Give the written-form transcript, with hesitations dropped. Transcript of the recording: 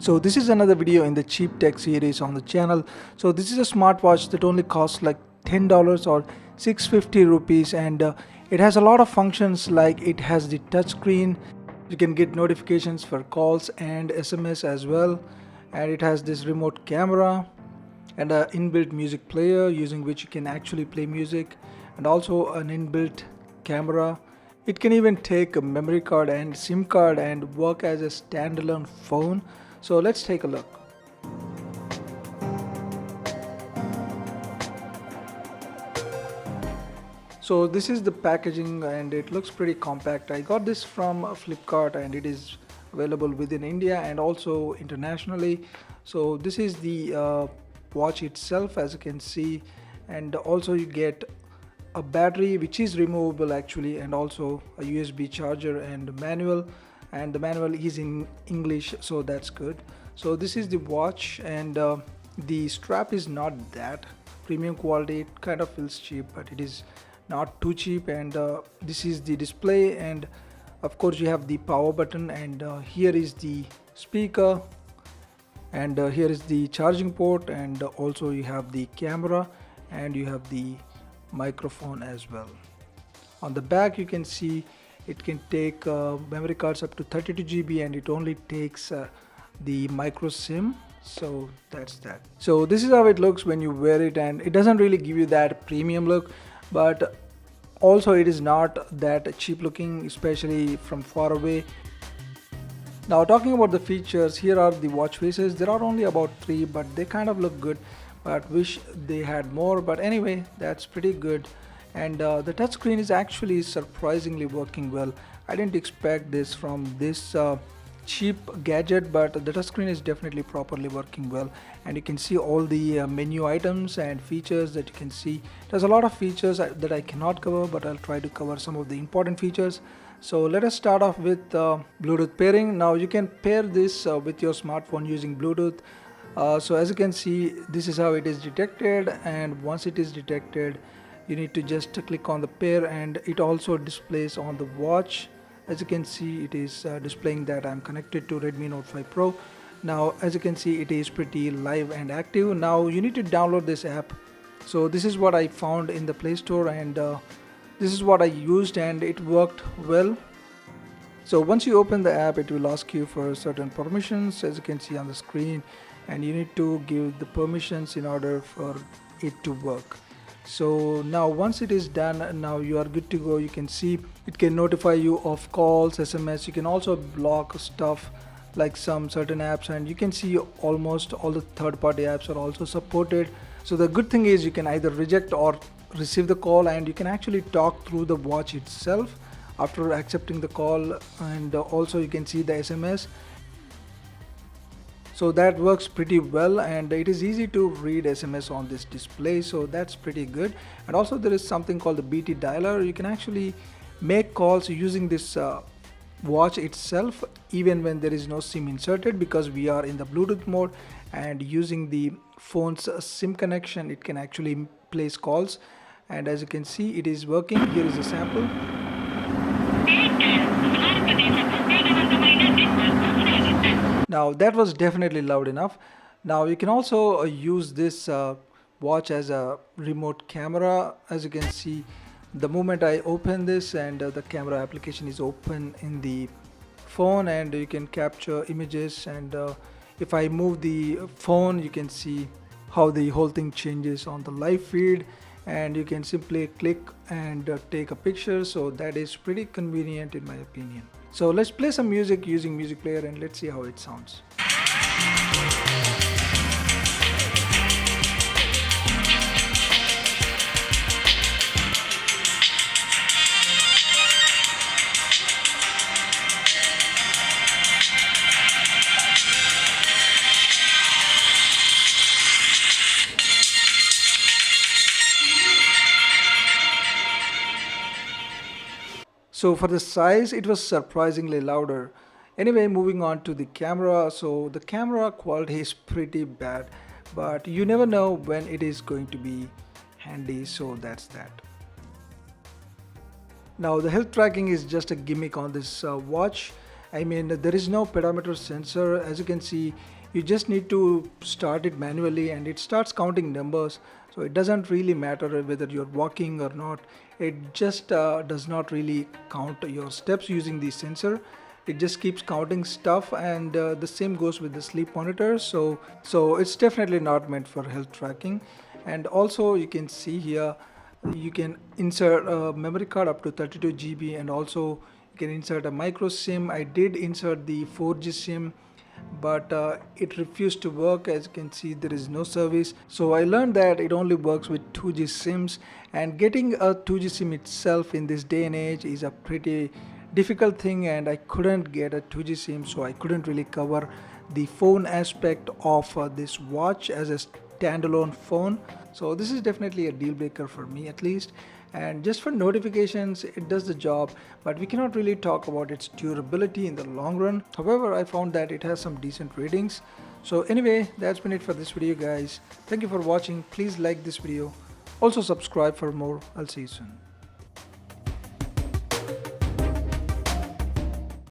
So this is another video in the cheap tech series on the channel. So this is a smartwatch that only costs like $10 or 650 rupees, and it has a lot of functions. Like it has the touch screen, you can get notifications for calls and SMS as well, and it has this remote camera and an inbuilt music player using which you can actually play music, and also an inbuilt camera. It can even take a memory card and SIM card and work as a standalone phone. So let's take a look. So this is the packaging and it looks pretty compact. I got this from Flipkart and it is available within India and also internationally. So this is the watch itself, as you can see, and also you get a battery which is removable actually, and also a USB charger and manual, and the manual is in English, so that's good. So this is the watch, and the strap is not that premium quality. It kind of feels cheap, but it is not too cheap. And this is the display, and of course you have the power button, and here is the speaker, and here is the charging port, and also you have the camera and you have the microphone as well. On the back you can see it can take memory cards up to 32 GB, and it only takes the micro SIM. So that's that. So this is how it looks when you wear it, and it doesn't really give you that premium look, but also it is not that cheap looking, especially from far away. Now talking about the features, here are the watch faces. There are only about 3, but they kind of look good, but wish they had more. But anyway, that's pretty good. And the touchscreen is actually surprisingly working well. I didn't expect this from this cheap gadget, but the touchscreen is definitely properly working well, and you can see all the menu items and features that you can see. There's a lot of features that I cannot cover, but I'll try to cover some of the important features. So let us start off with Bluetooth pairing. Now you can pair this with your smartphone using Bluetooth. So as you can see, this is how it is detected, and once it is detected, you need to just click on the pair, and it also displays on the watch. As you can see, it is displaying that I'm connected to Redmi Note 5 Pro. Now as you can see, it is pretty live and active. Now you need to download this app. So this is what I found in the Play Store, and this is what I used, and it worked well. So once you open the app, it will ask you for certain permissions, as you can see on the screen, and you need to give the permissions in order for it to work. So now once it is done, now you are good to go. You can see it can notify you of calls, SMS. You can also block stuff like some certain apps, and you can see almost all the third-party apps are also supported. So the good thing is you can either reject or receive the call, and you can actually talk through the watch itself after accepting the call, and also you can see the SMS. So that works pretty well, and it is easy to read SMS on this display, so that's pretty good. And also there is something called the BT dialer. You can actually make calls using this watch itself, even when there is no SIM inserted, because we are in the Bluetooth mode, and using the phone's SIM connection, it can actually place calls. And as you can see, it is working. Here is a sample. Now that was definitely loud enough. Now you can also use this watch as a remote camera. As you can see, the moment I open this, and the camera application is open in the phone, and you can capture images, and if I move the phone, you can see how the whole thing changes on the live feed, and you can simply click and take a picture. So that is pretty convenient in my opinion. So let's play some music using music player, and let's see how it sounds. So for the size, it was surprisingly louder. Anyway, moving on to the camera. So the camera quality is pretty bad, but you never know when it is going to be handy, so that's that. Now the health tracking is just a gimmick on this watch, I mean, there is no pedometer sensor. As you can see, you just need to start it manually and it starts counting numbers. So it doesn't really matter whether you're walking or not. It just does not really count your steps using the sensor. It just keeps counting stuff, and the same goes with the sleep monitor. So it's definitely not meant for health tracking. And also you can see here, you can insert a memory card up to 32 GB, and also you can insert a micro SIM. I did insert the 4G SIM, but it refused to work. As you can see, there is no service. So I learned that it only works with 2G SIMs, and getting a 2G SIM itself in this day and age is a pretty difficult thing, and I couldn't get a 2G SIM, so I couldn't really cover the phone aspect of this watch as a standalone phone. So this is definitely a deal breaker for me, at least. And just for notifications, it does the job, but we cannot really talk about its durability in the long run. However, I found that it has some decent ratings. So anyway, that's been it for this video, guys. Thank you for watching. Please like this video, also subscribe for more. I'll see you soon.